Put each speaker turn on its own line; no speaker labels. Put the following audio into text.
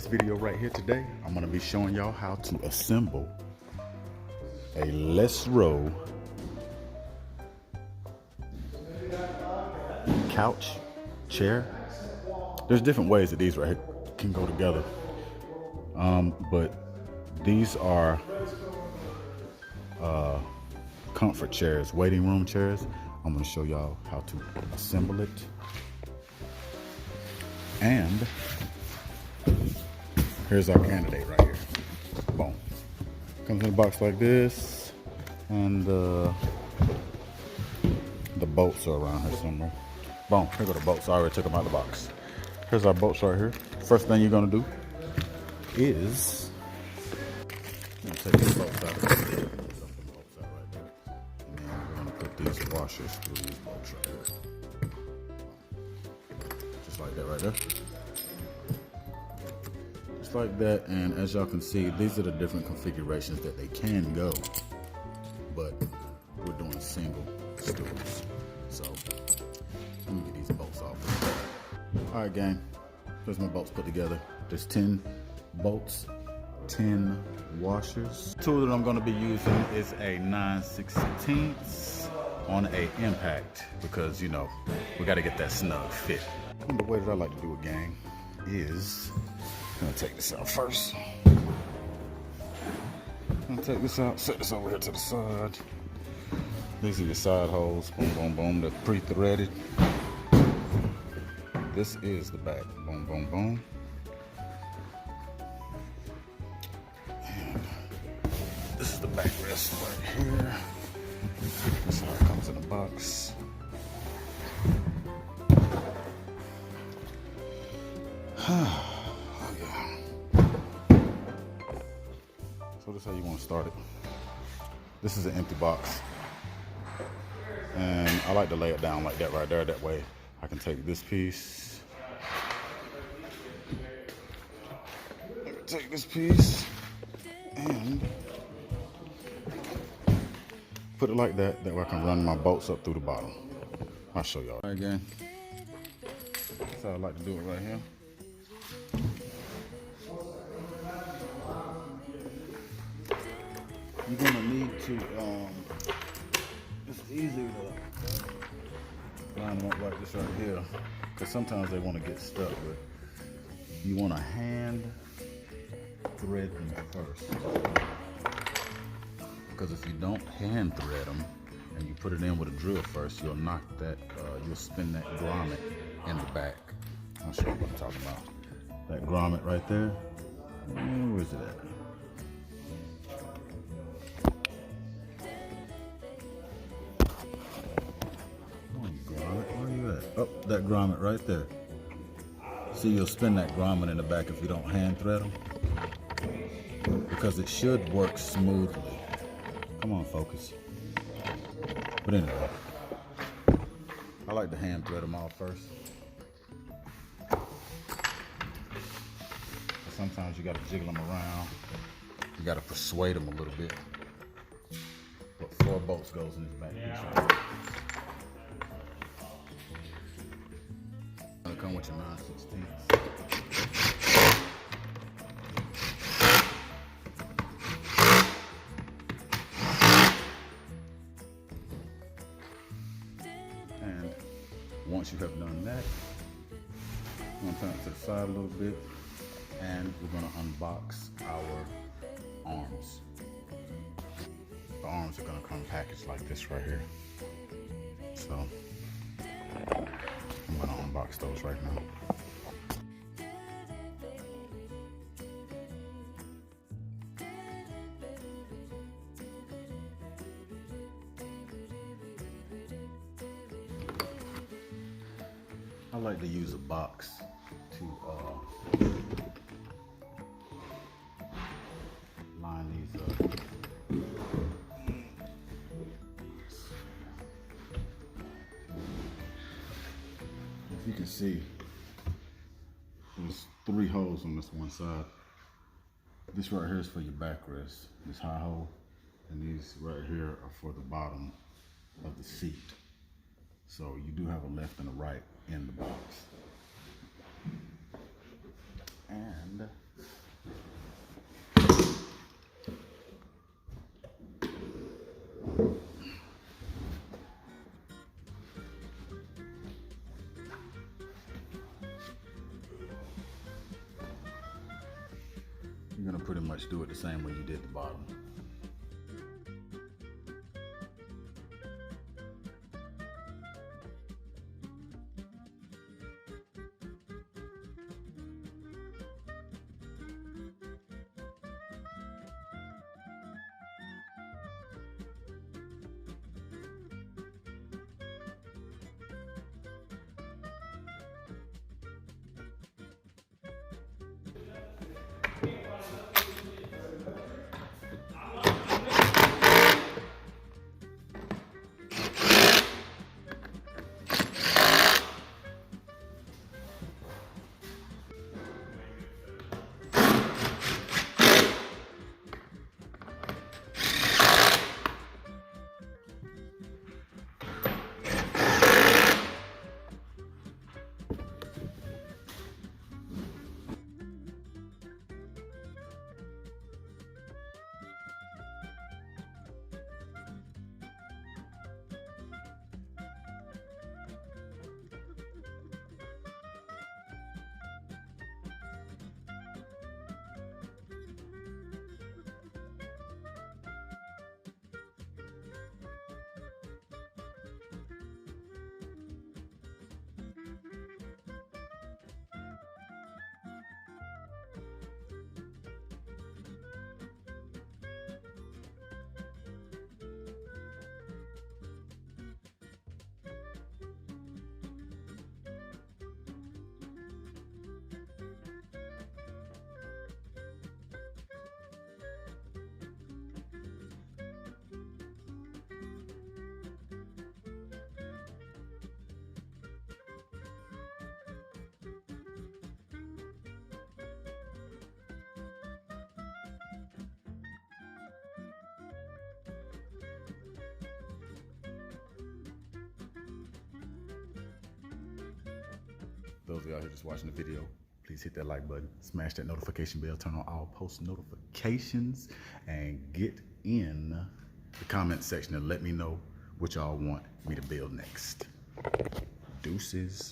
video right here today, I'm gonna be showing y'all how to assemble a Lesro couch, chair. There's different ways that these right here can go together. But these are comfort chairs, waiting room chairs. I'm gonna show y'all how to assemble it. And here's our candidate right here. Boom. Comes in a box like this, and the bolts are around here somewhere. Boom, here go the bolts. I already took them out of the box. Here's our bolts right here. First thing you're gonna do is take these bolts out. Right there. And then we're gonna put these washers through these bolts right here. Just like that right there. Just like that, and as y'all can see, these are the different configurations that they can go, but we're doing single stools. So let me get these bolts off. All right, gang, there's my bolts put together. There's 10 bolts, 10 washers. The tool that I'm gonna be using is a 9/16 on a impact, because you know, we gotta get that snug fit. And the way that I like to do it, gang, is I'm gonna take this out first. I'm gonna take this out, set this over here to the side. These are your side holes, boom, boom, boom. They're pre-threaded. This is the back, boom, boom, boom. And this is the backrest right here. That's how it comes in the box. Oh yeah. So this is how you want to start it. This is an empty box. And I like to lay it down like that right there. That way I can take this piece. Take this piece and put it like that. That way I can run my bolts up through the bottom. I'll show y'all. All right, again. That's how I like to do it right here. You're gonna need to, it's easy to line them up like this right here, because sometimes they want to get stuck, but you want to hand thread them first. Because if you don't hand thread them and you put it in with a drill first, you'll knock that, you'll spin that grommet in the back. I'll show you what I'm talking about. That grommet right there. Where is it at? Oh, that grommet right there. See, you'll spin that grommet in the back if you don't hand thread them, because it should work smoothly. Come on, focus. But anyway, I like to hand thread them all first. Sometimes you gotta jiggle them around. You gotta persuade them a little bit. But 4 bolts goes in this back piece right here. Come with your 9/16. And once you have done that, I'm gonna turn it to the side a little bit, and we're gonna unbox our arms. The arms are gonna come packaged like this right here. So I'm gonna unbox those right now. I like to use a box to line these up. You can see there's 3 holes on this one side. This right here is for your backrest, this high hole, and these right here are for the bottom of the seat. So you do have a left and a right in the box. And you're gonna pretty much do it the same way you did the bottom. Those of y'all here just watching the video, please hit that like button, smash that notification bell, turn on all post notifications, and get in the comment section and let me know what y'all want me to build next. Deuces.